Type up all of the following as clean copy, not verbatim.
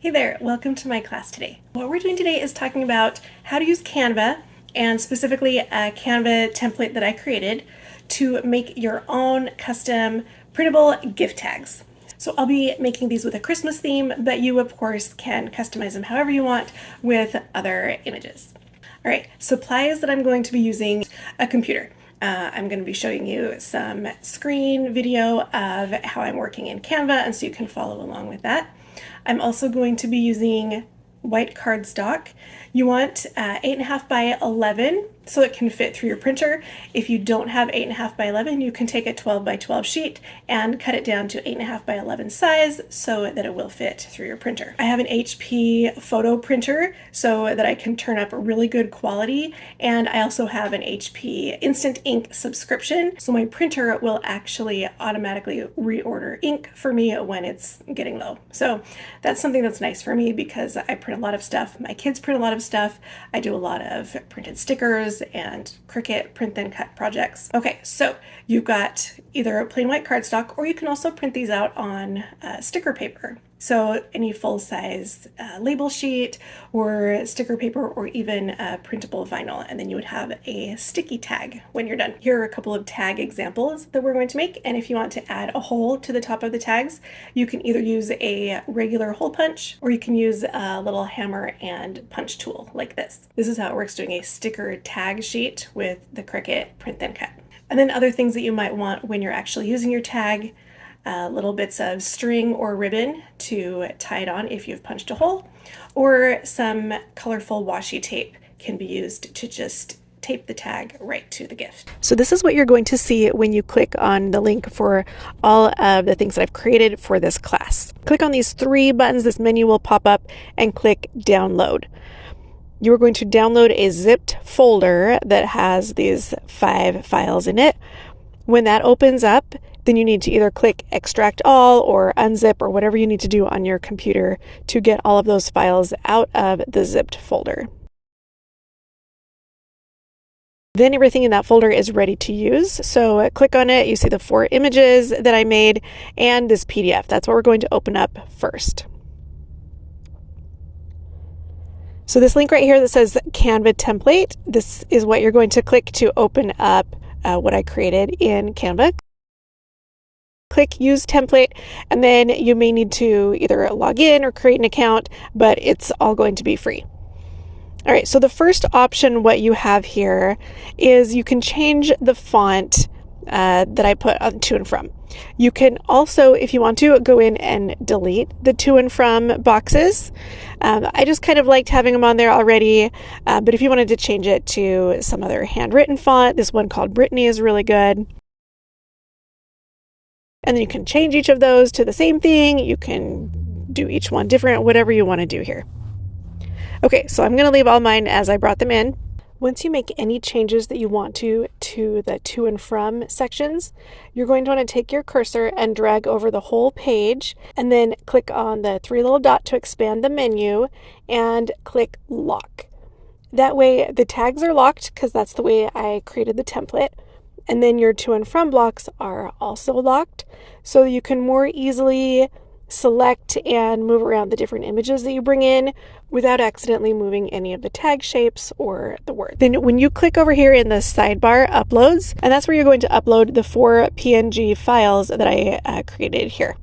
Hey there, welcome to my class today. What we're doing today is talking about how to use Canva, and specifically a Canva template that I created to make your own custom printable gift tags. So I'll be making these with a Christmas theme, but you of course can customize them however you want with other images. All right, supplies that I'm going to be using: a computer. I'm going to be showing you some screen video of how I'm working in Canva, and so you can follow along with that. I'm also going to be using white cardstock. You want 8.5 by 11 so it can fit through your printer. If you don't have 8.5 by 11, you can take a 12 by 12 sheet and cut it down to 8.5 by 11 size so that it will fit through your printer. I have an HP photo printer so that I can turn up really good quality, and I also have an HP instant ink subscription, so my printer will actually automatically reorder ink for me when it's getting low. So that's something that's nice for me because I print a lot of stuff. My kids print a lot of stuff. I do a lot of printed stickers and Cricut print then cut projects. Okay, so you've got either a plain white cardstock, or you can also print these out on sticker paper. So any full-size label sheet or sticker paper, or even printable vinyl, and then you would have a sticky tag when you're done. Here are a couple of tag examples that we're going to make, and if you want to add a hole to the top of the tags, you can either use a regular hole punch, or you can use a little hammer and punch tool like this. This is how it works doing a sticker tag sheet with the Cricut print then cut. And then other things that you might want when you're actually using your tag: little bits of string or ribbon to tie it on if you've punched a hole, or some colorful washi tape can be used to just tape the tag right to the gift. So this is what you're going to see when you click on the link for all of the things that I've created for this class. Click on these three buttons, this menu will pop up, and click download. You are going to download a zipped folder that has these 5 files in it. When that opens up, then you need to either click extract all or unzip or whatever you need to do on your computer to get all of those files out of the zipped folder. Then everything in that folder is ready to use. So click on it, you see the 4 images that I made and this PDF. That's what we're going to open up first. So this link right here that says Canva template, this is what you're going to click to open up what I created in Canva. Click use template, and then you may need to either log in or create an account, but it's all going to be free. All right, so the first option, what you have here is you can change the font that I put on to and from. You can also, if you want to, go in and delete the to and from boxes. I just kind of liked having them on there already, but if you wanted to change it to some other handwritten font, this one called Brittany is really good. And then you can change each of those to the same thing. You can do each one different, whatever you want to do here. Okay, so I'm going to leave all mine as I brought them in. Once you make any changes that you want to the to and from sections, you're going to want to take your cursor and drag over the whole page, and then click on the 3 little dots to expand the menu and click lock. That way the tags are locked because that's the way I created the template. And then your to and from blocks are also locked, so you can more easily select and move around the different images that you bring in without accidentally moving any of the tag shapes or the words. Then when you click over here in the sidebar uploads, and that's where you're going to upload the 4 PNG files that I created here.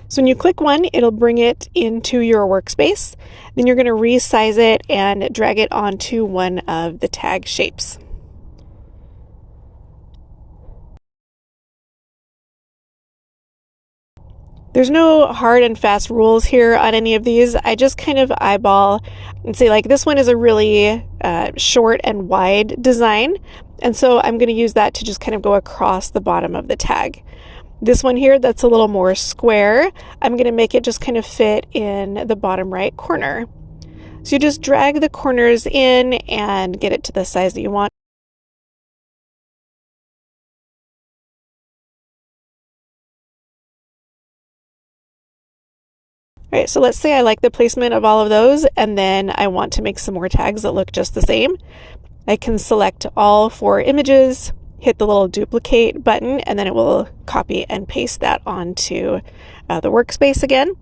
So when you click one, it'll bring it into your workspace. Then you're going to resize it and drag it onto one of the tag shapes. There's no hard and fast rules here on any of these. I just kind of eyeball and say, like, this one is a really short and wide design, and so I'm going to use that to just kind of go across the bottom of the tag. This one here, that's a little more square, I'm going to make it just kind of fit in the bottom right corner. So you just drag the corners in and get it to the size that you want. All right, so let's say I like the placement of all of those, and then I want to make some more tags that look just the same. I can select all 4 images, hit the little duplicate button, and then it will copy and paste that onto the workspace again.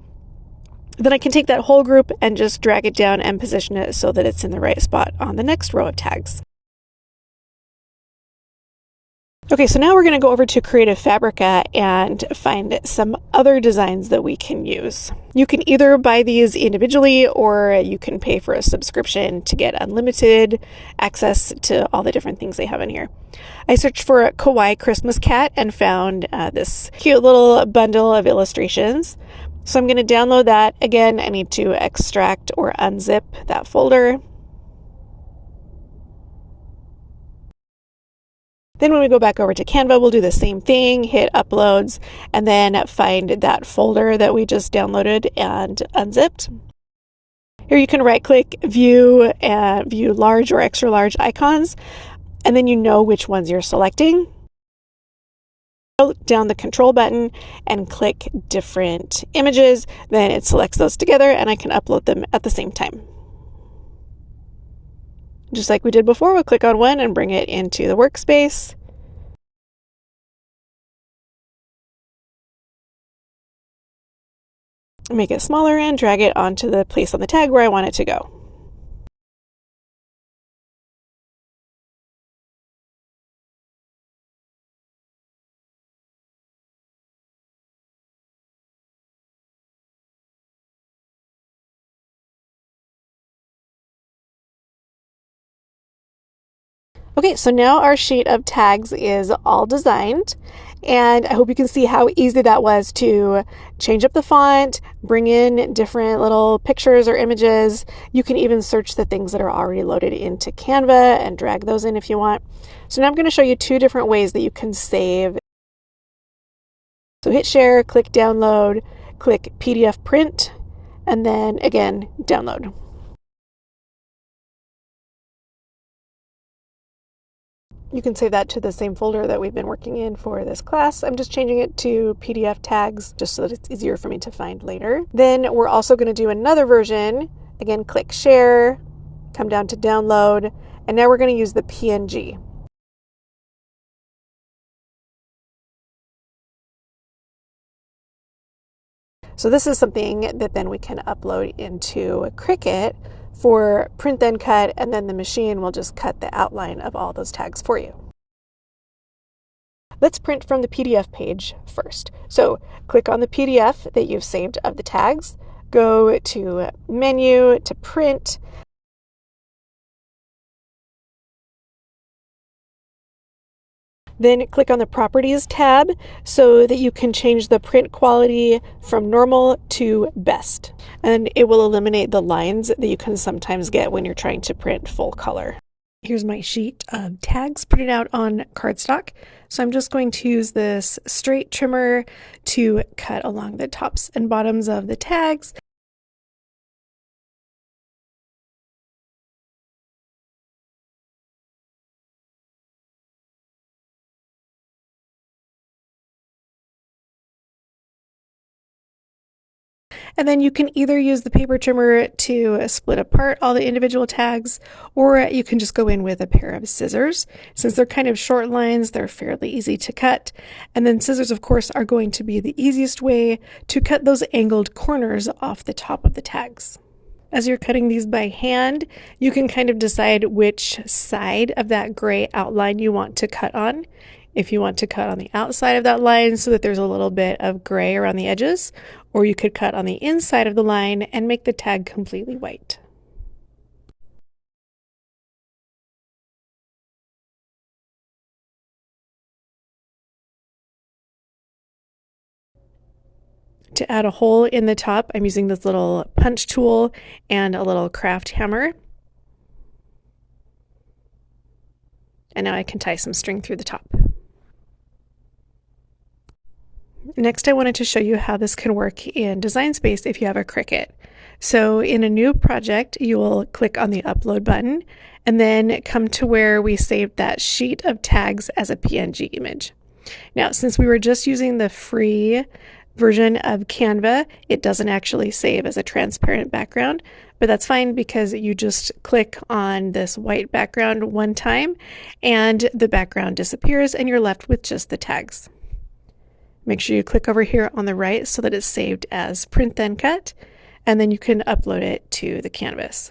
Then I can take that whole group and just drag it down and position it so that it's in the right spot on the next row of tags. Okay, so now we're going to go over to Creative Fabrica and find some other designs that we can use. You can either buy these individually or you can pay for a subscription to get unlimited access to all the different things they have in here. I searched for a kawaii Christmas cat and found this cute little bundle of illustrations. So I'm going to download that. Again, I need to extract or unzip that folder. Then when we go back over to Canva, we'll do the same thing, hit uploads, and then find that folder that we just downloaded and unzipped. Here you can right click, view, and view large or extra large icons, and then you know which ones you're selecting. Down the control button and click different images, then it selects those together and I can upload them at the same time. Just like we did before, we'll click on one and bring it into the workspace. Make it smaller and drag it onto the place on the tag where I want it to go. Okay, so now our sheet of tags is all designed, and I hope you can see how easy that was to change up the font, bring in different little pictures or images. You can even search the things that are already loaded into Canva and drag those in if you want. So now I'm going to show you two different ways that you can save. So hit share, click download, click PDF print, and then again, download. You can save that to the same folder that we've been working in for this class. I'm just changing it to PDF tags just so that it's easier for me to find later. Then we're also going to do another version. Again, click share, come down to download, and now we're going to use the PNG. So this is something that then we can upload into Cricut for print then cut, and then the machine will just cut the outline of all those tags for you. Let's print from the PDF page first. So click on the PDF that you've saved of the tags, go to menu to print, then click on the Properties tab so that you can change the print quality from normal to best. And it will eliminate the lines that you can sometimes get when you're trying to print full color. Here's my sheet of tags printed out on cardstock. So I'm just going to use this straight trimmer to cut along the tops and bottoms of the tags. And then you can either use the paper trimmer to split apart all the individual tags, or you can just go in with a pair of scissors. Since they're kind of short lines, they're fairly easy to cut. And then scissors, of course, are going to be the easiest way to cut those angled corners off the top of the tags. As you're cutting these by hand, you can kind of decide which side of that gray outline you want to cut on. If you want to cut on the outside of that line so that there's a little bit of gray around the edges, or you could cut on the inside of the line and make the tag completely white. To add a hole in the top, I'm using this little punch tool and a little craft hammer. And now I can tie some string through the top. Next, I wanted to show you how this can work in Design Space if you have a Cricut. So in a new project, you will click on the upload button and then come to where we saved that sheet of tags as a PNG image. Now, since we were just using the free version of Canva, it doesn't actually save as a transparent background, but that's fine because you just click on this white background one time and the background disappears and you're left with just the tags. Make sure you click over here on the right so that it's saved as print then cut, and then you can upload it to the canvas.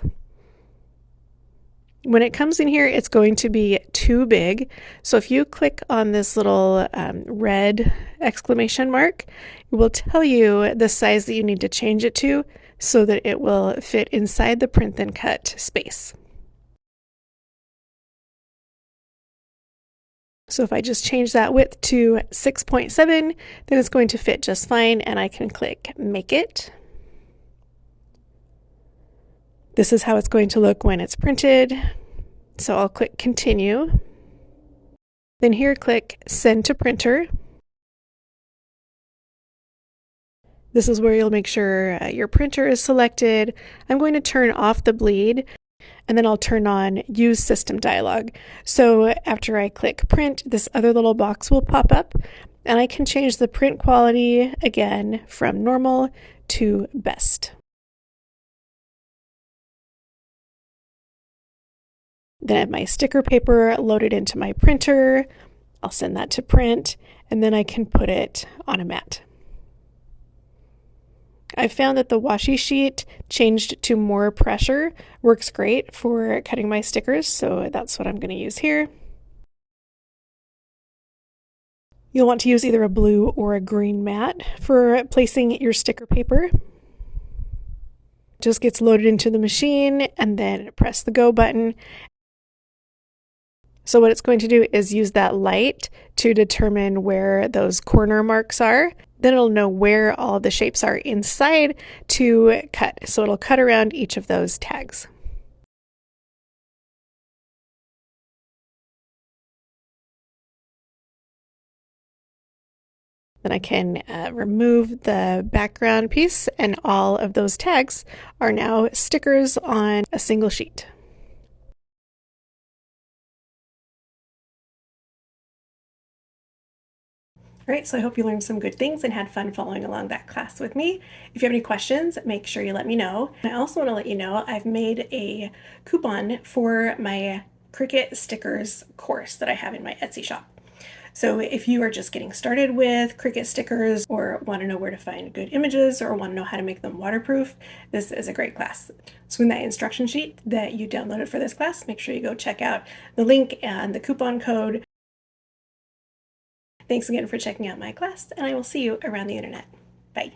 When it comes in here, it's going to be too big. So if you click on this little red exclamation mark, it will tell you the size that you need to change it to so that it will fit inside the print then cut space. So if I just change that width to 6.7, then it's going to fit just fine, and I can click Make It. This is how it's going to look when it's printed. So I'll click Continue. Then here click Send to Printer. This is where you'll make sure your printer is selected. I'm going to turn off the bleed, and then I'll turn on Use System dialog. So after I click Print, this other little box will pop up, and I can change the print quality again from normal to best. Then I have my sticker paper loaded into my printer. I'll send that to print, and then I can put it on a mat. I've found that the washi sheet changed to more pressure works great for cutting my stickers, so that's what I'm going to use here. You'll want to use either a blue or a green mat for placing your sticker paper. It just gets loaded into the machine, and then press the go button. So what it's going to do is use that light to determine where those corner marks are. Then it'll know where all the shapes are inside to cut. So it'll cut around each of those tags. Then I can remove the background piece, and all of those tags are now stickers on a single sheet. All right, so I hope you learned some good things and had fun following along that class with me. If you have any questions, make sure you let me know. I also want to let you know I've made a coupon for my Cricut stickers course that I have in my Etsy shop. So if you are just getting started with Cricut stickers, or want to know where to find good images, or want to know how to make them waterproof, this is a great class. So in that instruction sheet that you downloaded for this class, make sure you go check out the link and the coupon code. Thanks again for checking out my class, and I will see you around the internet. Bye.